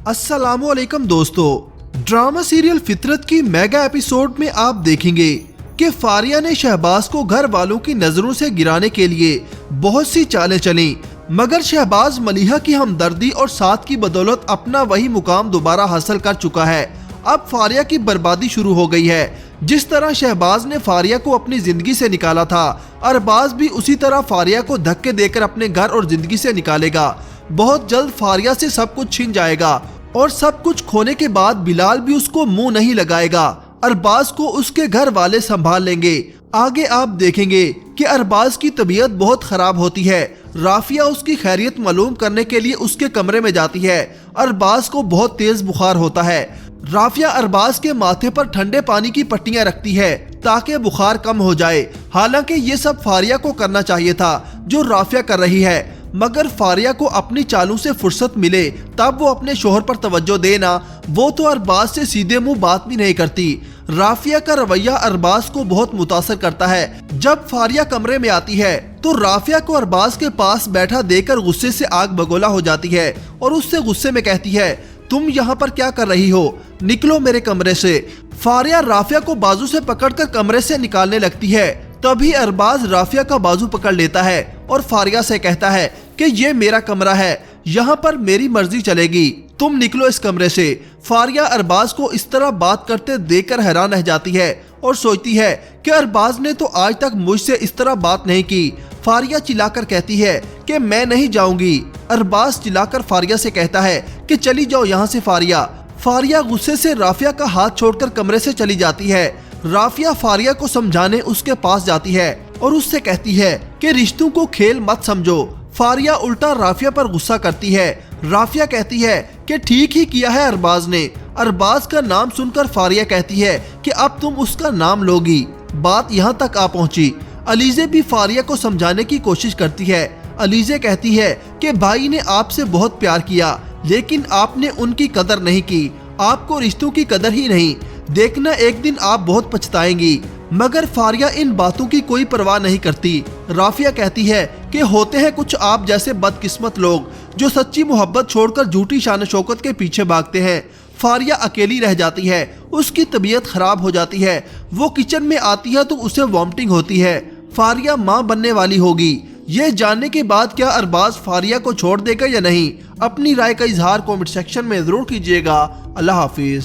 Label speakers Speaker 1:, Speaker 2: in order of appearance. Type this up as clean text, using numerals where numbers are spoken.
Speaker 1: अस्सलामुअलैकुम दोस्तों, drama serial फितरत की मेगा एपिसोड में आप देखेंगे कि फारिया ने शहबाज को घर वालों की नजरों से गिराने के लिए बहुत सी चालें चली, मगर शहबाज मलिहा की हमदर्दी और साथ की बदौलत अपना वही मुकाम दोबारा हासिल कर चुका है। अब फारिया की बर्बादी शुरू हो गई है। जिस तरह शहबाज ने फारिया को अपनी जिंदगी से निकाला था, अरबाज भी उसी तरह फारिया को धक्के देकर अपने घर और जिंदगी से निकालेगा। बहुत जल्द फारिया से सब कुछ छिन जाएगा और सब कुछ खोने के बाद बिलाल भी उसको मुंह नहीं लगाएगा। अरबाज को उसके घर वाले संभाल लेंगे। आगे आप देखेंगे कि अरबाज की तबीयत बहुत खराब होती है। राफिया उसकी खैरियत मालूम करने के लिए उसके कमरे में जाती है। अरबाज को बहुत तेज बुखार होता है। राफिया अरबाज के माथे पर ठंडे पानी की पट्टियां रखती है ताकि बुखार कम हो जाए। हालांकि ये सब फारिया को करना चाहिए था जो राफिया कर रही है, मगर फारिया को अपनी चालों से फुर्सत मिले तब वो अपने शोहर पर तवज्जो देना। वो तो अरबाज से सीधे मुंह बात भी नहीं करती। राफिया का रवैया अरबाज को बहुत मुतासर करता है। जब फारिया कमरे में आती है तो राफिया को अरबाज के पास बैठा देकर गुस्से से आग बगोला हो जाती है और उससे गुस्से में कहती है, तुम यहाँ पर क्या कर रही हो? निकलो मेरे कमरे से। फारिया राफिया को बाजू से पकड़कर कमरे से निकालने लगती है। तभी अरबाज राफिया का बाजू पकड़ लेता है और फारिया से कहता है कि ये मेरा कमरा है, यहाँ पर मेरी मर्जी चलेगी, तुम निकलो इस कमरे से। फारिया अरबाज को इस तरह बात करते देखकर हैरान रह जाती है और सोचती है कि अरबाज ने तो आज तक मुझसे इस तरह बात नहीं की। फारिया चिल्लाकर कहती है कि मैं नहीं जाऊंगी। अरबाज चिल्लाकर फारिया से कहता है कि चली जाओ यहाँ से फारिया। फारिया गुस्से से राफिया का हाथ छोड़कर कमरे से चली जाती है। राफिया फारिया को समझाने उसके पास जाती है और उससे कहती है कि रिश्तों को खेल मत समझो। फारिया उल्टा राफिया पर गुस्सा करती है। राफिया कहती है कि ठीक ही किया है अरबाज ने। अरबाज का नाम सुनकर फारिया कहती है कि अब तुम उसका नाम लोगी। बात यहाँ तक आ पहुँची। अलीजे भी फारिया को समझाने की कोशिश करती है। अलीजे कहती है कि भाई ने आपसे बहुत प्यार किया, लेकिन आपने उनकी कदर नहीं की। आपको रिश्तों की कदर ही नहीं। देखना एक दिन आप बहुत पछताएंगी। मगर फारिया इन बातों की कोई परवाह नहीं करती। राफिया कहती है कि होते हैं कुछ आप जैसे बदकिस्मत लोग जो सच्ची मोहब्बत छोड़कर झूठी शान शौकत के पीछे भागते हैं। फारिया अकेली रह जाती है। उसकी तबीयत खराब हो जाती है। वो किचन में आती है तो उसे वॉमिटिंग होती है। फारिया माँ बनने वाली होगी। ये जानने के बाद क्या अरबाज फारिया को छोड़ देगा या नहीं, अपनी राय का इजहार कमेंट सेक्शन में जरूर कीजिएगा। अल्लाह हाफिज।